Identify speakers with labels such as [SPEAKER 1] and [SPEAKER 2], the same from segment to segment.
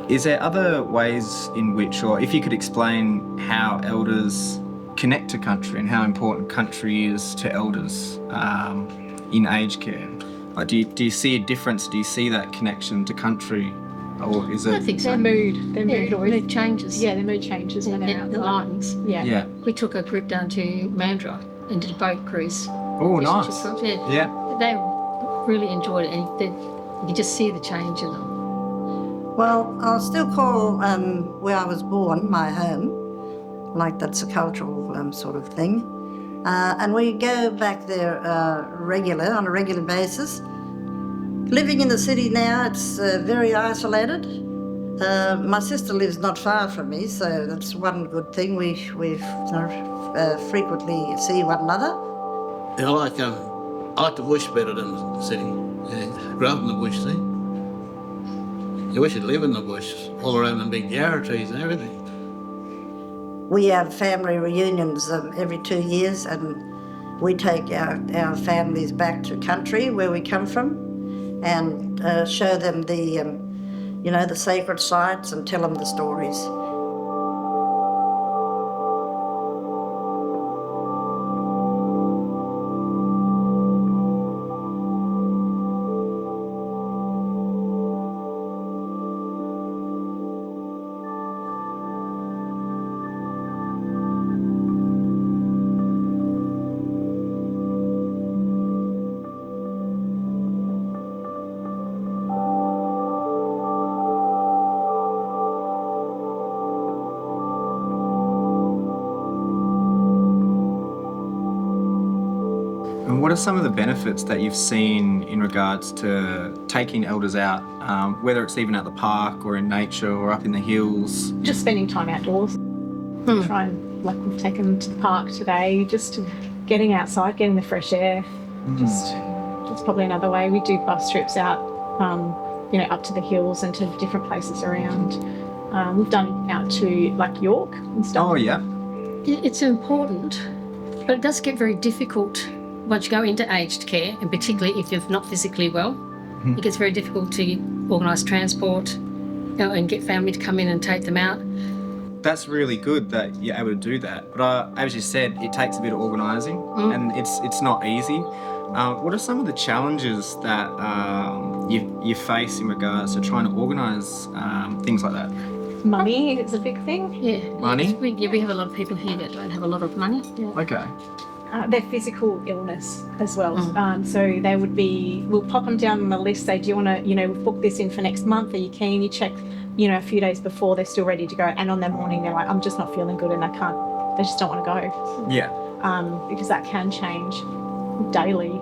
[SPEAKER 1] Is there other ways in which, or if you could explain how elders connect to country and how important country is to elders in aged care? Like, do you see a difference? Do you see that connection to country? Or is it...
[SPEAKER 2] I think so.
[SPEAKER 3] Their mood always...
[SPEAKER 2] mood changes.
[SPEAKER 3] Yeah, their mood changes when they're out.
[SPEAKER 2] The lightens.
[SPEAKER 1] Yeah.
[SPEAKER 2] We took a group down to Mandurah and did a boat cruise.
[SPEAKER 1] Oh, nice.
[SPEAKER 2] Yeah. They really enjoyed it, and you could just see the change in them.
[SPEAKER 4] Well, I'll still call where I was born my home, like that's a cultural sort of thing. And we go back there on a regular basis. Living in the city now, it's very isolated. My sister lives not far from me, so that's one good thing. We frequently see one another.
[SPEAKER 5] I like the bush better than the city. Yeah. Grew up in the bush, see? You wish you'd live in the bush, all around the big yarra trees and everything.
[SPEAKER 4] We have family reunions every 2 years, and we take our families back to country where we come from and show them the sacred sites and tell them the stories.
[SPEAKER 1] And what are some of the benefits that you've seen in regards to taking elders out, whether it's even at the park or in nature or up in the hills?
[SPEAKER 3] Just spending time outdoors. Try and, like, we've taken them to the park today, just getting outside, getting the fresh air. That's probably another way. We do bus trips out, up to the hills and to different places around. We've done out to, like, York and stuff.
[SPEAKER 1] Oh, yeah.
[SPEAKER 2] It's important, but it does get very difficult once you go into aged care, and particularly if you're not physically well. It gets very difficult to organise transport, and get family to come in and take them out.
[SPEAKER 1] That's really good that you're able to do that. But as you said, it takes a bit of organising, and it's not easy. What are some of the challenges that you face in regards to trying to organise things like that?
[SPEAKER 3] Money is a big thing.
[SPEAKER 2] Yeah.
[SPEAKER 1] Money?
[SPEAKER 2] We have a lot of people here that don't have a lot of money. Yeah.
[SPEAKER 1] Okay.
[SPEAKER 3] Their physical illness as well. So they would we'll pop them down on the list, say, do you want to, we've booked this in for next month, are you keen? You check, a few days before, they're still ready to go. And on that morning, they're like, I'm just not feeling good and they just don't want to go.
[SPEAKER 1] Yeah.
[SPEAKER 3] Because that can change daily.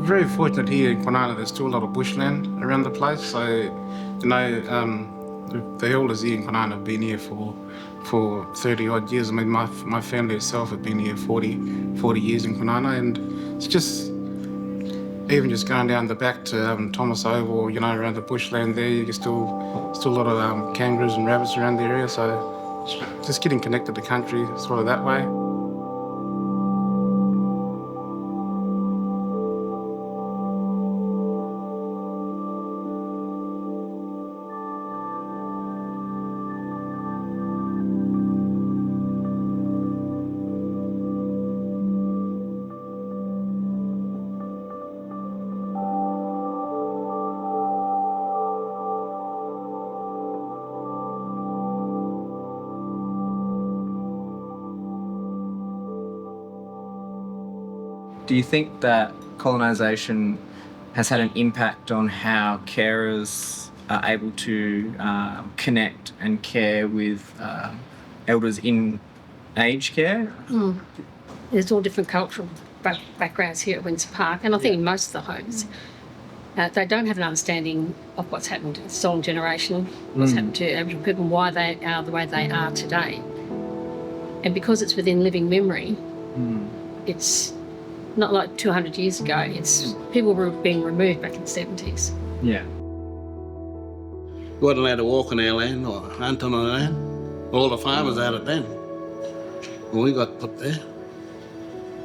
[SPEAKER 6] Very fortunate here in Kwinana, there's still a lot of bushland around the place. So, the elders here in Kwinana have been here for 30 odd years. I mean, my family itself have been here 40 years in Kwinana, and it's just, even just going down the back to Thomas Oval, around the bushland there, you still a lot of kangaroos and rabbits around the area, so just getting connected to country sort of that way.
[SPEAKER 1] Do you think that colonisation has had an impact on how carers are able to connect and care with elders in aged care?
[SPEAKER 2] There's all different cultural backgrounds here at Windsor Park, and I think in most of the homes, they don't have an understanding of what's happened to the stolen generation, what's happened to Aboriginal people, and why they are the way they are today. And because it's within living memory, it's not like 200 years ago. It's people were being removed back in the 70s.
[SPEAKER 1] Yeah.
[SPEAKER 5] We weren't allowed to walk on our land or hunt on our land. All the farmers had it then. When we got put there,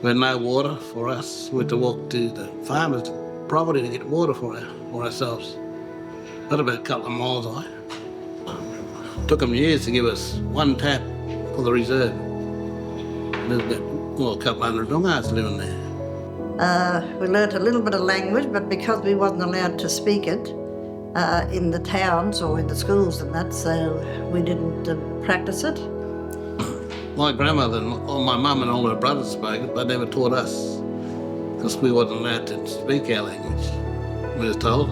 [SPEAKER 5] we had no water for us. We had to walk to the farmers' property to get water for ourselves. That about a couple of miles away. Took them years to give us one tap for the reserve. There's a couple hundred Noongars living there.
[SPEAKER 4] We learnt a little bit of language, but because we wasn't allowed to speak it in the towns or in the schools and that, so we didn't practice it.
[SPEAKER 5] My grandmother, my mum and all her brothers spoke it, but never taught us because we wasn't allowed to speak our language. We was told.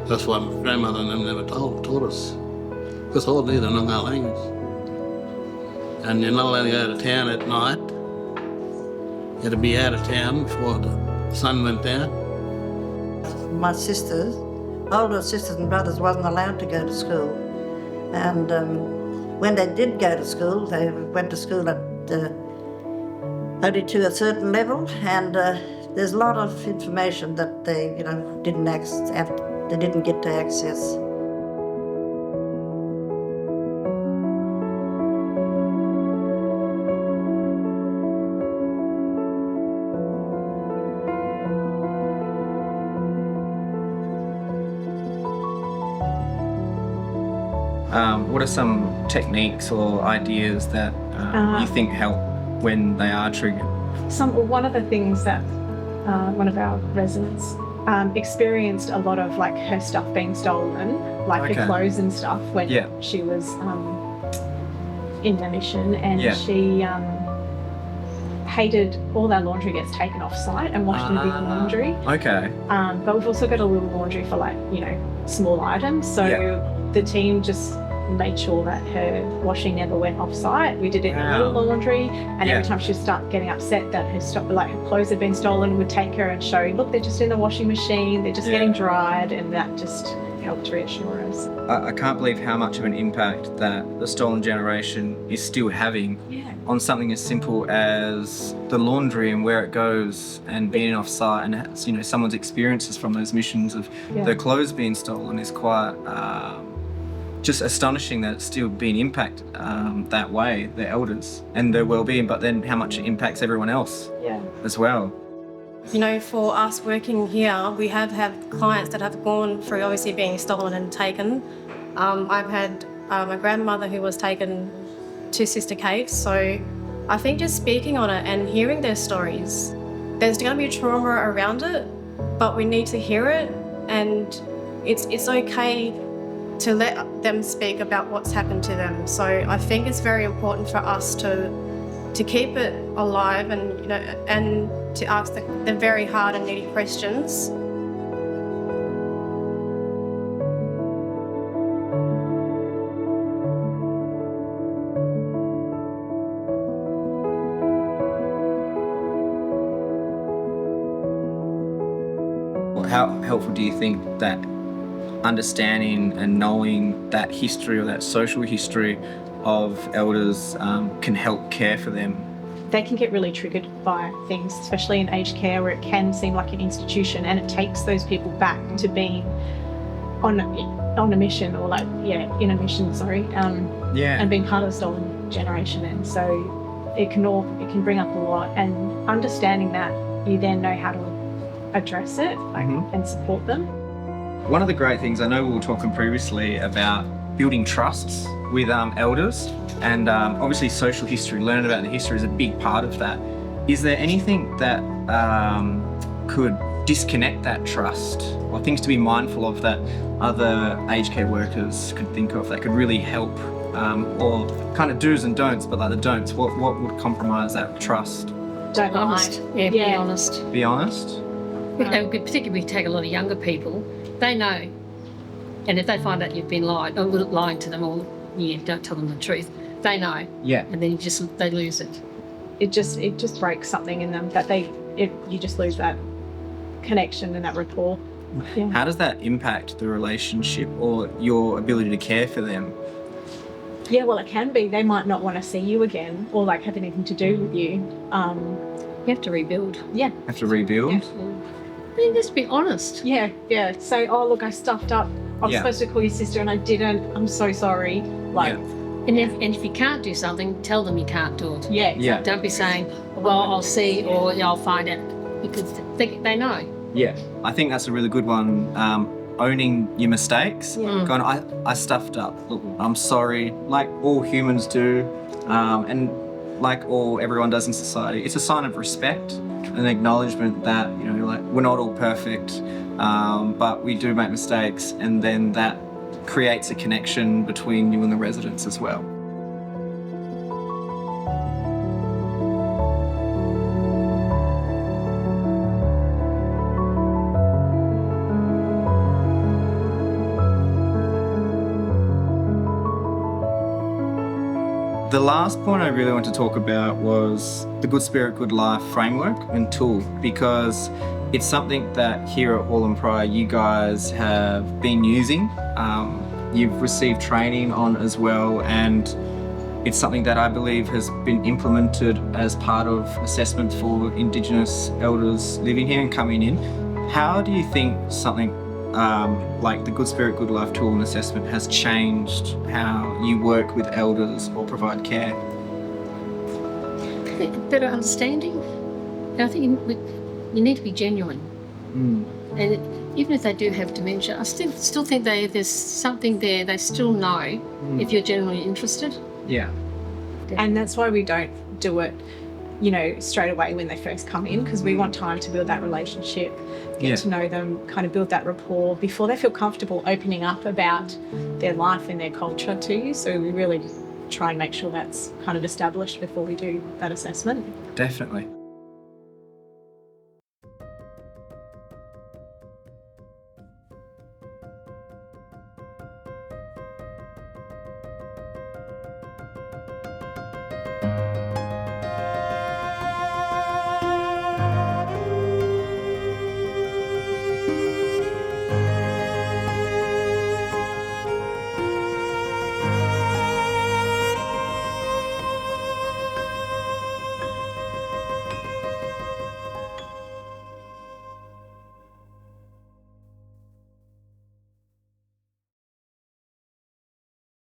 [SPEAKER 5] That's why my grandmother and them never taught us. Because all knew the Noongar language. And you're not allowed to go to town at night. You had to be out of town before the sun went down.
[SPEAKER 4] My sisters, older sisters and brothers, wasn't allowed to go to school. And when they did go to school, they went to school at only to a certain level, and there's a lot of information that they, they didn't get to access.
[SPEAKER 1] What are some techniques or ideas that you think help when they are triggered?
[SPEAKER 3] One of the things that one of our residents experienced a lot of like her stuff being stolen, like her clothes and stuff when she was in the mission, and she hated all our laundry gets taken off site and washed in the big laundry.
[SPEAKER 1] Okay.
[SPEAKER 3] But we've also got a little laundry for like, small items. So the team just made sure that her washing never went off site. We did it in a little laundry, and every time she'd start getting upset that her clothes had been stolen, we'd take her and show, look, they're just in the washing machine, they're just getting dried, and that just helped reassure us.
[SPEAKER 1] I can't believe how much of an impact that the stolen generation is still having on something as simple as the laundry and where it goes and being off site, and someone's experiences from those missions of their clothes being stolen is quite just astonishing that it's still being impacted that way, the elders and their well-being, but then how much it impacts everyone else as well.
[SPEAKER 7] For us working here, we have had clients that have gone through obviously being stolen and taken. I've had my grandmother who was taken to Sister Caves, so I think just speaking on it and hearing their stories, there's going to be trauma around it, but we need to hear it, and it's okay to let them speak about what's happened to them. So I think it's very important for us to keep it alive and and to ask the very hard and needy questions.
[SPEAKER 1] How helpful do you think that understanding and knowing that history or that social history of elders can help care for them?
[SPEAKER 3] They can get really triggered by things, especially in aged care, where it can seem like an institution, and it takes those people back to being on a mission, or in a mission, and being part of the stolen generation. And so it can bring up a lot, and understanding that, you then know how to address it and support them.
[SPEAKER 1] One of the great things, I know we were talking previously about building trusts with elders, and obviously social history, learning about the history is a big part of that. Is there anything that could disconnect that trust, or things to be mindful of that other aged care workers could think of that could really help, or kind of do's and don'ts, but like the don'ts, what would compromise that trust?
[SPEAKER 3] Don't
[SPEAKER 2] Honest.
[SPEAKER 3] lie.
[SPEAKER 2] Be honest.
[SPEAKER 1] Be honest?
[SPEAKER 2] Particularly we take a lot of younger people, they know. And if they find out you've been lying to them, or you don't tell them the truth, they know.
[SPEAKER 1] Yeah.
[SPEAKER 2] And then they lose it.
[SPEAKER 3] It just breaks something in them that you just lose that connection and that rapport. Yeah.
[SPEAKER 1] How does that impact the relationship or your ability to care for them?
[SPEAKER 3] Yeah, well, it can be. They might not want to see you again, or have anything to do with you.
[SPEAKER 2] You have to rebuild.
[SPEAKER 3] Yeah.
[SPEAKER 1] Have to rebuild?
[SPEAKER 3] Yeah.
[SPEAKER 2] And just be honest.
[SPEAKER 3] Yeah. Say, oh, look, I stuffed up. I was supposed to call your sister and I didn't. I'm so sorry.
[SPEAKER 2] And if you can't do something, tell them you can't do it.
[SPEAKER 3] Yeah.
[SPEAKER 1] Yeah.
[SPEAKER 2] Don't be saying, well, I'll see, or I'll find out, because they know.
[SPEAKER 1] Yeah, I think that's a really good one. owning your mistakes, going, I stuffed up. Look, I'm sorry, like all humans do, and like everyone does in society. It's a sign of respect, an acknowledgement that, you know, like we're not all perfect, but we do make mistakes, and then that creates a connection between you and the residents as well. The last point I really want to talk about was the Good Spirit, Good Life framework and tool, because it's something that here at Hall and Pryor you guys have been using. You've received training on as well, and it's something that I believe has been implemented as part of assessments for Indigenous elders living here and coming in. How do you think something like the Good Spirit, Good Life tool and assessment has changed how you work with elders or provide care?
[SPEAKER 2] Better understanding. And I think you need to be genuine. And even if they do have dementia, I still think there's something there they still know if you're genuinely interested.
[SPEAKER 1] Yeah.
[SPEAKER 3] And that's why we don't do it, you know, straight away when they first come in, because we want time to build that relationship, get to know them, kind of build that rapport before they feel comfortable opening up about their life and their culture to you. So we really try and make sure that's kind of established before we do that assessment.
[SPEAKER 1] Definitely.